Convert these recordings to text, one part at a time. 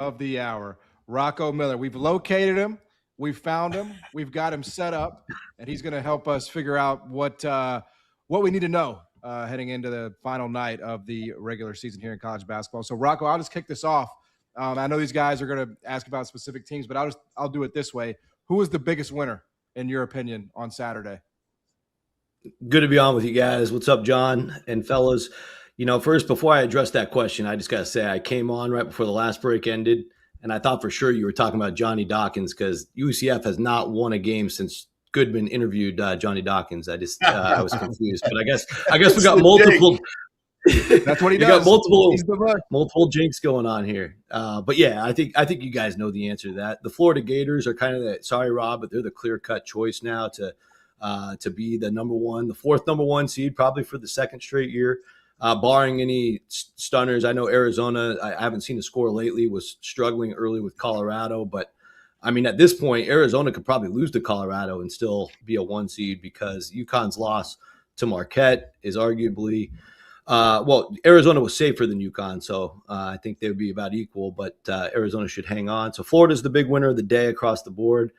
of the hour, Rocco Miller. We've located him. We've found him. We've got him set up, and he's going to help us figure out what we need to know heading into the final night of the regular season here in college basketball. So, Rocco, I'll just kick this off. I know these guys are going to ask about specific teams, but I'll do it this way. Who was the biggest winner, in your opinion, on Saturday? Good to be on with you guys. What's up, John and fellas? First, before I address that question, I just got to say I came on right before the last break ended, and I thought for sure you were talking about Johnny Dawkins because UCF has not won a game since Goodman interviewed Johnny Dawkins. I was confused, but I guess we got multiple. That's what he does. Got multiple jinx going on here. But yeah, I think you guys know the answer to that. The Florida Gators are kind of the, sorry, Rob, but they're the clear-cut choice now to be the fourth number one seed, probably for the second straight year. Barring any stunners, I know Arizona, I haven't seen a score lately, was struggling early with Colorado. But, I mean, at this point, Arizona could probably lose to Colorado and still be a one seed because UConn's loss to Marquette is arguably Arizona was safer than UConn, so I think they would be about equal. But Arizona should hang on. So Florida's the big winner of the day across the board.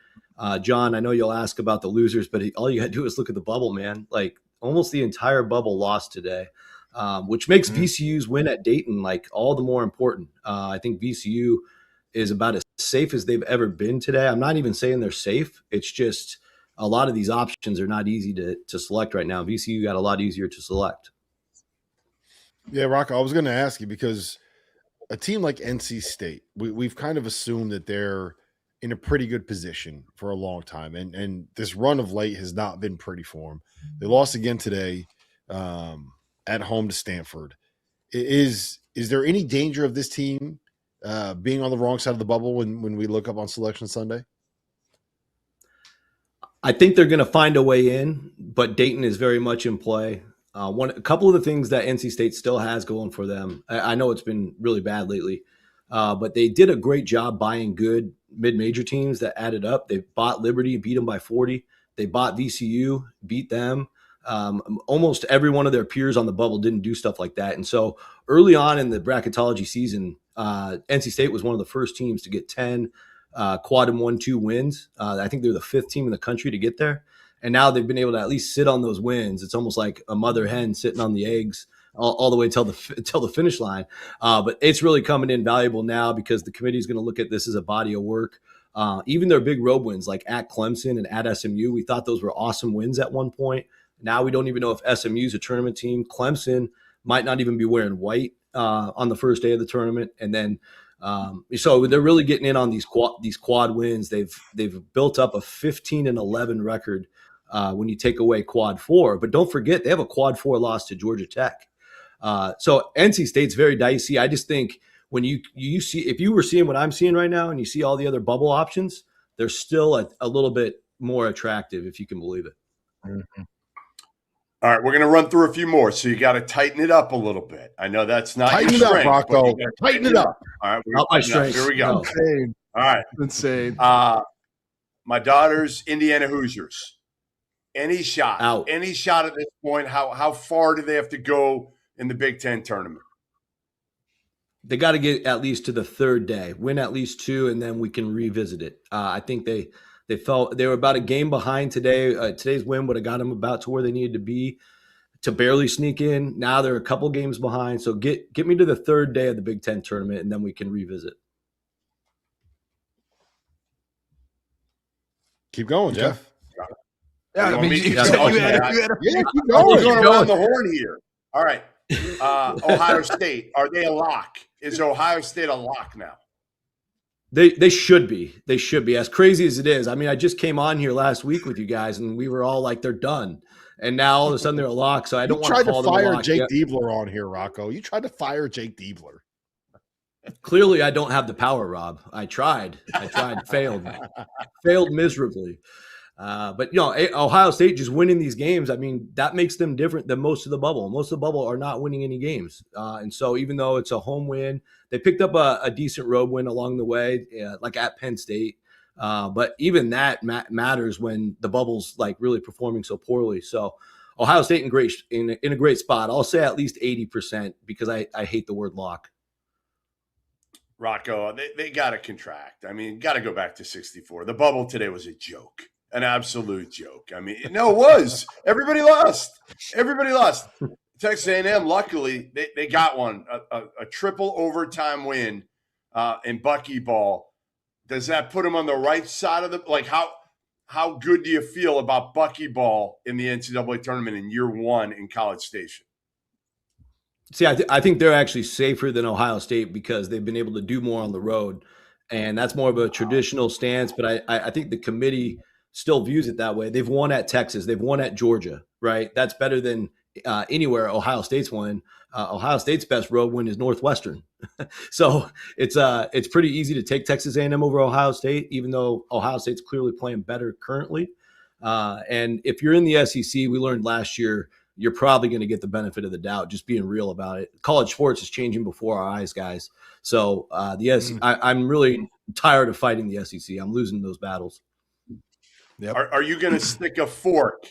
John, I know you'll ask about the losers, but all you got to do is look at the bubble, man. Like almost the entire bubble lost today. Which makes VCU's win at Dayton like all the more important. I think VCU is about as safe as they've ever been today. I'm not even saying they're safe. It's just a lot of these options are not easy to select right now. VCU got a lot easier to select. Yeah, Rocco, I was going to ask you because a team like NC State, we've kind of assumed that they're in a pretty good position for a long time. And this run of late has not been pretty for them. They lost again today. At home to Stanford. Is there any danger of this team being on the wrong side of the bubble when we look up on Selection Sunday? I think they're going to find a way in, but Dayton is very much in play. A couple of the things that NC State still has going for them, I know it's been really bad lately, but they did a great job buying good mid-major teams that added up. They bought Liberty, beat them by 40. They bought VCU, beat them. Almost every one of their peers on the bubble didn't do stuff like that. And so early on in the bracketology season, NC State was one of the first teams to get 10 quad and 1-2 wins. I think they're the fifth team in the country to get there. And now they've been able to at least sit on those wins. It's almost like a mother hen sitting on the eggs all the way till the finish line. But it's really coming in valuable now because the committee is going to look at this as a body of work. Even their big road wins like at Clemson and at SMU, we thought those were awesome wins at one point. Now we don't even know if SMU is a tournament team. Clemson might not even be wearing white on the first day of the tournament, and then so they're really getting in on these quad wins. They've built up a 15-11 record when you take away quad 4. But don't forget they have a quad 4 loss to Georgia Tech. So NC State's very dicey. I just think when you see, if you were seeing what I'm seeing right now, and you see all the other bubble options, they're still a little bit more attractive, if you can believe it. Mm-hmm. All right, we're going to run through a few more, so you got to tighten it up a little bit. I know that's not tighten your it strength. Up, Rocco. Tighten it up. All right, not my strength. Here we go. Insane. All right, insane. My daughter's Indiana Hoosiers. Any shot? Out. Any shot at this point? How far do they have to go in the Big Ten tournament? They got to get at least to the third day, win at least 2, and then we can revisit it. I think they felt they were about a game behind today. Today's win would have got them about to where they needed to be to barely sneak in. Now they're a couple games behind. So get me to the third day of the Big Ten tournament, and then we can revisit. Keep going, Jeff. Yeah, I mean, keep going. We're going around the horn here. All right. Ohio State, are they a lock? Is Ohio State a lock now? They should be. They should be. As crazy as it is. I mean, I just came on here last week with you guys, and we were all like, they're done. And now all of a sudden they're a lock. So I don't want to call them a lock. You tried to fire Jake Diebler on here, Rocco. You tried to fire Jake Diebler. Clearly, I don't have the power, Rob. I tried, failed miserably. But, Ohio State just winning these games, I mean, that makes them different than most of the bubble. Most of the bubble are not winning any games. And so even though it's a home win, they picked up a decent road win along the way, like at Penn State. But even that matters when the bubble's like really performing so poorly. So Ohio State in a great spot. I'll say at least 80% because I hate the word lock. Rocco, they got to contract. I mean, got to go back to 64. The bubble today was a joke, an absolute joke. I mean, no, it was. Everybody lost. Everybody lost. Texas A&M, luckily, they got one, a triple overtime win in buckyball. Does that put them on the right side of the – like how good do you feel about buckyball in the NCAA tournament in year one in College Station? See, I think they're actually safer than Ohio State because they've been able to do more on the road, and that's more of a traditional stance. But I think the committee still views it that way. They've won at Texas. They've won at Georgia, right? That's better than anywhere Ohio State's won. Ohio State's best road win is Northwestern. So it's pretty easy to take Texas A&M over Ohio State, even though Ohio State's clearly playing better currently. And if you're in the SEC, we learned last year, you're probably going to get the benefit of the doubt, just being real about it. College sports is changing before our eyes, guys. So I'm really tired of fighting the SEC. I'm losing those battles. Yep. Are you going to stick a fork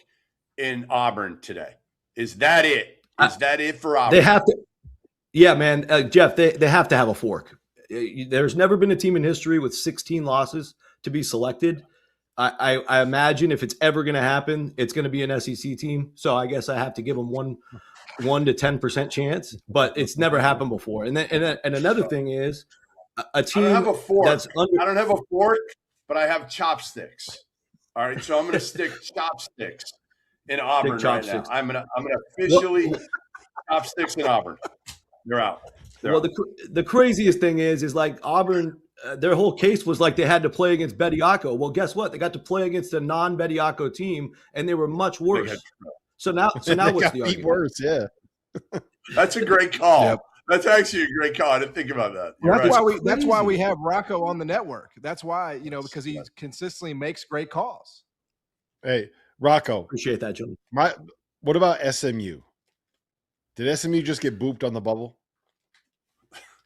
in Auburn today? Is that it? Is that it for Auburn? They have to. Yeah, man. Jeff, they have to have a fork. There's never been a team in history with 16 losses to be selected. I imagine if it's ever going to happen, it's going to be an SEC team. So I guess I have to give them 1 to 10% chance, but it's never happened before. And another thing is a team. I don't have a fork. I don't have a fork, but I have chopsticks. All right, so I'm going to stick chopsticks in Auburn right now. I'm going to officially chopsticks in Auburn. They're out. The craziest thing is like Auburn. Their whole case was like they had to play against Bediako. Well, guess what? They got to play against a non-Bediako team, and they were much worse. So now what's the argument? Worse, yeah. That's a great call. Yep. That's actually a great call. I didn't think about that. That's why we have Rocco on the network. That's why, because he consistently makes great calls. Hey, Rocco. Appreciate that, John. What about SMU? Did SMU just get booped on the bubble?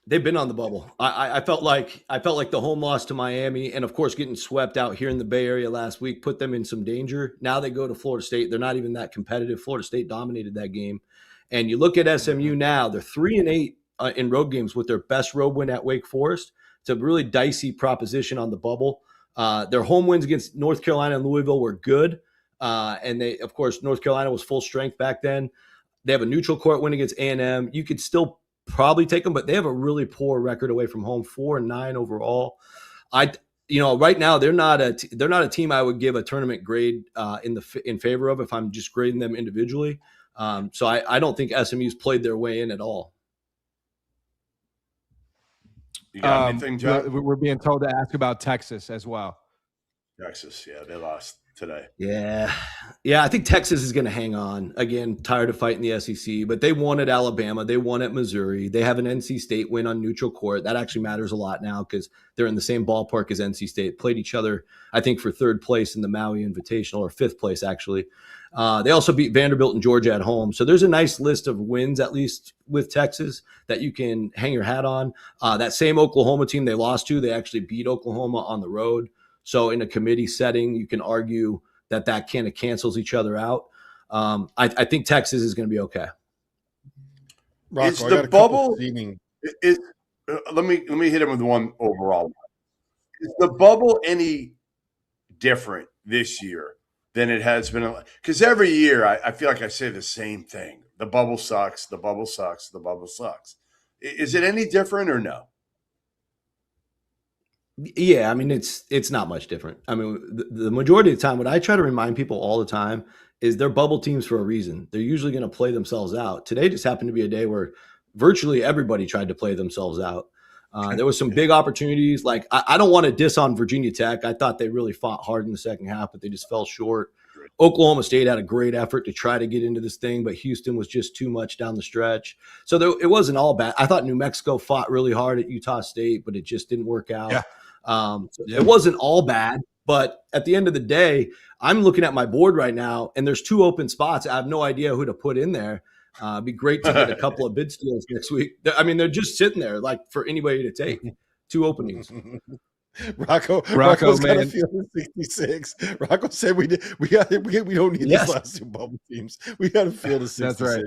They've been on the bubble. I felt like the home loss to Miami, and of course getting swept out here in the Bay Area last week put them in some danger. Now they go to Florida State. They're not even that competitive. Florida State dominated that game. And you look at SMU now, they're 3-8 in road games with their best road win at Wake Forest. It's a really dicey proposition on the bubble. Their home wins against North Carolina and Louisville were good. And they, of course, North Carolina was full strength back then. They have a neutral court win against A&M. You could still probably take them, but they have a really poor record away from home, 4-9 overall. Right now they're not a team I would give a tournament grade in favor of if I'm just grading them individually. So I don't think SMU's played their way in at all. You got anything, John? We're being told to ask about Texas as well. Texas, yeah, they lost today. Yeah. I think Texas is going to hang on. Again, tired of fighting the SEC, but they won at Alabama. They won at Missouri. They have an NC State win on neutral court. That actually matters a lot now because they're in the same ballpark as NC State. Played each other, I think, for third place in the Maui Invitational, or fifth place, actually. They also beat Vanderbilt and Georgia at home. So there's a nice list of wins, at least with Texas, that you can hang your hat on. That same Oklahoma team they lost to, they actually beat Oklahoma on the road. So in a committee setting, you can argue that kind of cancels each other out. I think Texas is going to be okay. Rocco, is the bubble? Let me hit him with one overall. Is the bubble any different this year than it has been? Because every year I feel like I say the same thing: the bubble sucks. The bubble sucks. The bubble sucks. Is it any different or no? Yeah, I mean, it's not much different. I mean, the majority of the time, what I try to remind people all the time is they're bubble teams for a reason. They're usually going to play themselves out. Today just happened to be a day where virtually everybody tried to play themselves out. There was some big opportunities. Like, I don't want to diss on Virginia Tech. I thought they really fought hard in the second half, but they just fell short. Oklahoma State had a great effort to try to get into this thing, but Houston was just too much down the stretch. So it wasn't all bad. I thought New Mexico fought really hard at Utah State, but it just didn't work out. Yeah. It wasn't all bad, but at the end of the day, I'm looking at my board right now and there's 2 open spots. I have no idea who to put in there. It'd be great to get a couple of bid steals next week. I mean, they're just sitting there like for anybody to take. 2 openings. Rocco's got a field of 66. Rocco said we don't need these last 2 bubble teams. We got a field of 66. That's right.